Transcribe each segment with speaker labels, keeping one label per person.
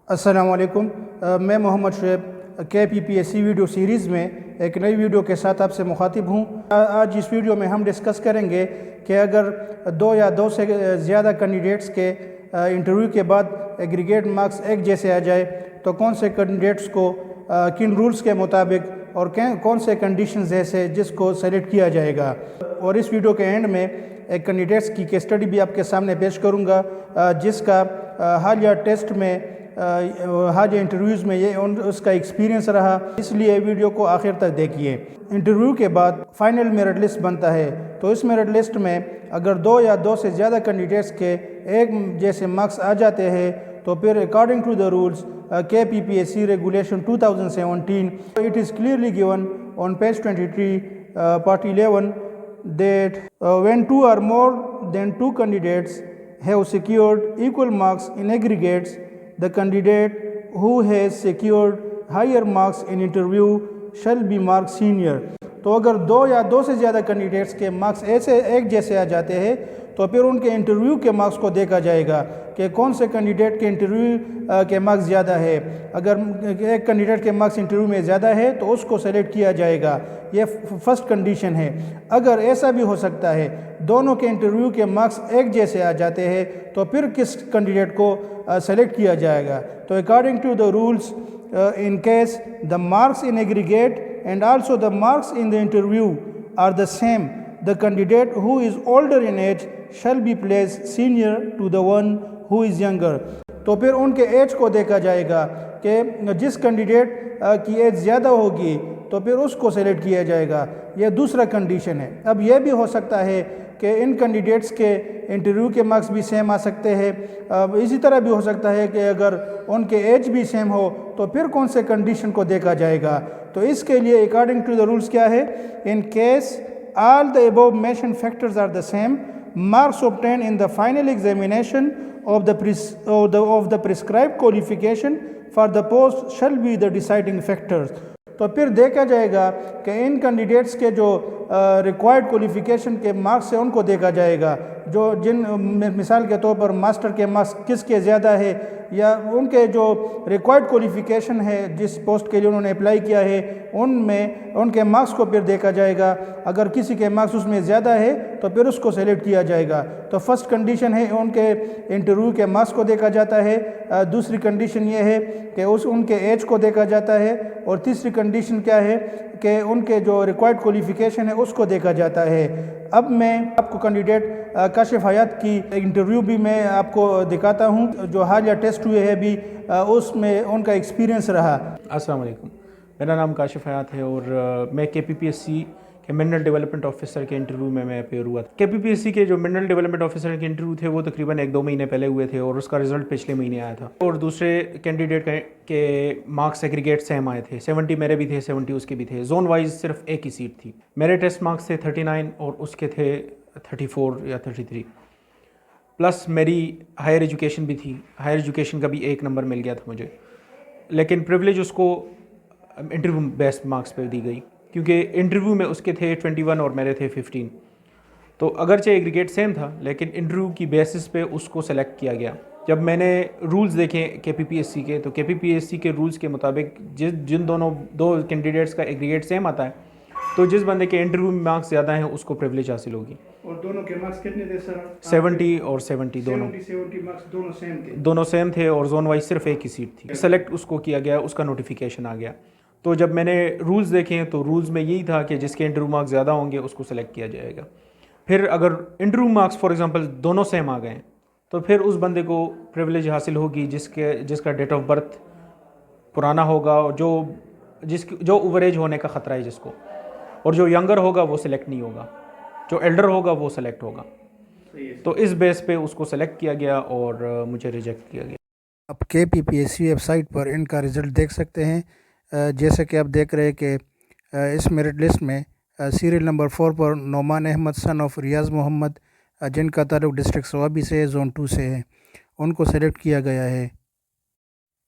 Speaker 1: अस्सलाम वालेकुम। मैं Mohammad Shoaib KPPSC video series में एक नई वीडियो के साथ आपसे मुखातिब हूँ। आज इस वीडियो में हम डिस्कस करेंगे कि अगर दो या दो से ज़्यादा कैंडिडेट्स के इंटरव्यू के बाद एग्रीगेट मार्क्स एक जैसे आ जाए तो कौन से कैंडिडेट्स को किन रूल्स के मुताबिक और कौन से कंडीशंस ऐसे जिसको सेलेक्ट किया जाएगा। और इस वीडियो के एंड में एक कैंडिडेट्स की केस स्टडी भी आपके सामने पेश करूँगा जिसका हालिया टेस्ट में हालिया इंटरव्यूज़ में ये उसका एक्सपीरियंस रहा, इसलिए वीडियो को आखिर तक देखिए। इंटरव्यू के बाद फाइनल मेरिट लिस्ट बनता है, तो इस मेरिट लिस्ट में अगर दो या दो से ज़्यादा कैंडिडेट्स के एक जैसे मार्क्स आ जाते हैं तो फिर according to the rules KPPSC regulation 2017 it is clearly given on page 23 part 11 that when two or more than two candidates have secured equal marks in aggregates, the candidate who has secured higher marks in interview shall be marked senior. तो अगर दो या दो से ज़्यादा candidates के marks ऐसे एक जैसे आ जाते हैं तो फिर उनके इंटरव्यू के मार्क्स को देखा जाएगा कि कौन से कैंडिडेट के इंटरव्यू के मार्क्स ज़्यादा है। अगर एक कैंडिडेट के मार्क्स इंटरव्यू में ज़्यादा है तो उसको सेलेक्ट किया जाएगा, ये फर्स्ट कंडीशन है। अगर ऐसा भी हो सकता है दोनों के इंटरव्यू के मार्क्स एक जैसे आ जाते हैं तो फिर किस कैंडिडेट को सेलेक्ट किया जाएगा। तो according to the rules in case the marks in aggregate and also the marks in the interview are the same, the candidate who is older in age shall be placed senior to the one who is younger. तो फिर उनके as को देखा जाएगा कि जिस candidate की as ज़्यादा होगी तो फिर उसको सेलेक्ट किया जाएगा, यह दूसरा कंडीशन है। अब यह भी हो सकता है कि इन कैंडिडेट्स के इंटरव्यू के मार्क्स भी सेम आ सकते हैं। इसी तरह भी हो सकता है कि अगर उनके एज भी सेम हो तो फिर कौन से कंडीशन को देखा जाएगा। तो इसके लिए अकॉर्डिंग टू द रूल्स क्या है, in case all the above mentioned factors are the same, marks obtained in the final examination of the prescribed qualification for the post shall be the deciding factors. तो फिर देखा जाएगा कि इन candidates के जो required qualification के marks है उनको देखा जाएगा, जो जिन मिसाल के तौर पर मास्टर के मार्क्स किसके ज़्यादा है या उनके जो रिक्वायर्ड क्वालिफिकेशन है जिस पोस्ट के लिए उन्होंने अप्लाई किया है उनमें उनके मार्क्स को फिर देखा जाएगा। अगर किसी के मार्क्स उसमें ज़्यादा है तो फिर उसको सेलेक्ट किया जाएगा। तो फर्स्ट कंडीशन है उनके इंटरव्यू के मार्क्स को देखा जाता है, दूसरी कंडीशन ये है कि उनके एज को देखा जाता है, और तीसरी कंडीशन क्या है कि उनके जो रिक्वायर्ड क्वालिफिकेशन है उसको देखा जाता है। अब मैं आपको कैंडिडेट काशिफ हयात की इंटरव्यू भी मैं आपको दिखाता हूं जो हालिया टेस्ट हुए हैं भी उसमें उनका एक्सपीरियंस रहा।
Speaker 2: अस्सलाम वालेकुम, मेरा नाम काशिफ हयात है और मैं KPPSC के मिनरल डेवलपमेंट ऑफिसर के इंटरव्यू में मैं अपेयर हुआ था। KPPSC के जो मिनरल डेवलपमेंट ऑफिसर के इंटरव्यू थे वो तकरीबन 1-2 महीने पहले हुए थे और उसका रिजल्ट पिछले महीने आया था। और दूसरे कैंडिडेट के मार्क्स एग्रीगेट सेम आए थे, 70 मेरे भी थे, 70 उसके भी थे। जोन वाइज सिर्फ एक ही सीट थी। मेरे टेस्ट मार्क्स थे 39 और उसके थे 34 या 33, प्लस मेरी हायर एजुकेशन भी थी। हायर एजुकेशन का भी 1 नंबर मिल गया था मुझे, लेकिन प्रिविलेज उसको इंटरव्यू बेस्ट मार्क्स पे दी गई क्योंकि इंटरव्यू में उसके थे 21 और मेरे थे 15। तो अगरचे एग्रीगेट सेम था लेकिन इंटरव्यू की बेसिस पे उसको सेलेक्ट किया गया। जब मैंने रूल्स देखे KPPSC के तो KPPSC के रूल्स के मुताबिक जिन दो कैंडिडेट्स का एग्रीगेट सेम आता है तो जिस बंदे के इंटरव्यू में मार्क्स ज़्यादा हैं उसको प्रिविलेज हासिल होगी।
Speaker 1: और दोनों के मार्क्स कितने थे सर?
Speaker 2: 70 और 70 दोनों
Speaker 1: 70 मार्क्स
Speaker 2: दोनों सेम थे और जोन वाइज सिर्फ एक ही सीट थी। सेलेक्ट उसको किया गया, उसका नोटिफिकेशन आ गया। तो जब मैंने रूल्स देखे तो रूल्स में यही था कि जिसके इंटरव्यू मार्क्स ज़्यादा होंगे उसको सेलेक्ट किया जाएगा। फिर अगर इंटरव्यू मार्क्स फॉर एग्जांपल दोनों सेम आ गए तो फिर उस बंदे को प्रिविलेज हासिल होगी जिसका डेट ऑफ बर्थ पुराना होगा, जो ओवरेज होने का ख़तरा है जिसको, और जो यंगर होगा वो सिलेक्ट नहीं होगा, जो एल्डर होगा वो सिलेक्ट होगा। तो इस बेस पे उसको सेलेक्ट किया गया और मुझे रिजेक्ट किया गया।
Speaker 1: आप KPPSC वेबसाइट पर इनका रिज़ल्ट देख सकते हैं। जैसे कि आप देख रहे हैं कि इस मेरिट लिस्ट में सीरियल नंबर 4 पर नोमान अहमद सन ऑफ रियाज़ मोहम्मद जिनका ताल्लुक डिस्ट्रिक्ट स्वाबी से है, जोन 2 से है, उनको सेलेक्ट किया गया है।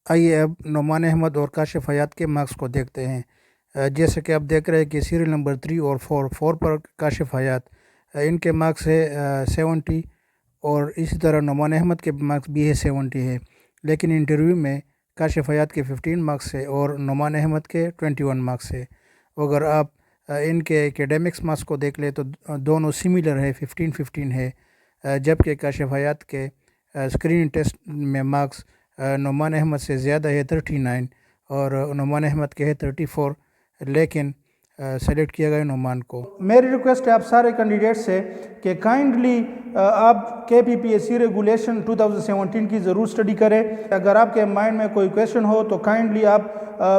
Speaker 1: आइए अब नोमान अहमद और काशिफ हयात के मार्क्स को देखते हैं। जैसे कि आप देख रहे हैं कि सीरियल नंबर 3 और 4 पर काशिफ हयात इनके मार्क्स है 70 और इसी तरह नोमान अहमद के मार्क्स भी है 70 है, लेकिन इंटरव्यू में کاشف حیات کے 15 مارکس ہے اور نعمان احمد کے 21 مارکس ہے. اگر آپ ان کے ایکیڈیمکس مارکس کو دیکھ لیں تو دونوں سملر ہے، 15-15 ہے، جبکہ کاشف حیات کے اسکرین ٹیسٹ میں مارکس نعمان احمد سے زیادہ ہے 39 اور نعمان احمد کے ہے 34، لیکن سلیکٹ کیا گیا نعمان کو. میری ریکویسٹ ہے آپ سارے کینڈیڈیٹ سے کہ کائنڈلی آپ KPPSC ریگولیشن 2017 کی ضرور اسٹڈی کریں. اگر آپ کے مائنڈ میں کوئی کویشچن ہو تو کائنڈلی آپ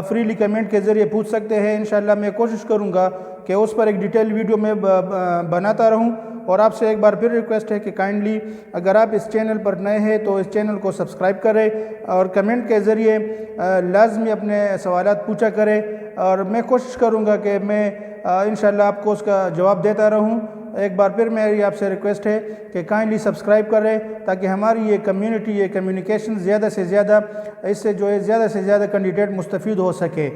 Speaker 1: فریلی کمنٹ کے ذریعے پوچھ سکتے ہیں. انشاءاللہ میں کوشش کروں گا کہ اس پر ایک ڈیٹیل ویڈیو میں بناتا رہوں. اور آپ سے ایک بار پھر ریکویسٹ ہے کہ کائنڈلی اگر آپ اس چینل پر نئے ہیں تو اس چینل کو سبسکرائب کریں اور کمنٹ کے ذریعے لازمی اپنے سوالات پوچھا کریں، اور میں کوشش کروں گا کہ میں انشاءاللہ آپ کو اس کا جواب دیتا رہوں. ایک بار پھر میری آپ سے ریکویسٹ ہے کہ کائنڈلی سبسکرائب کریں تاکہ ہماری یہ کمیونٹی، یہ کمیونیکیشن زیادہ سے زیادہ، اس سے جو ہے زیادہ سے زیادہ کینڈیڈیٹ مستفید ہو سکے.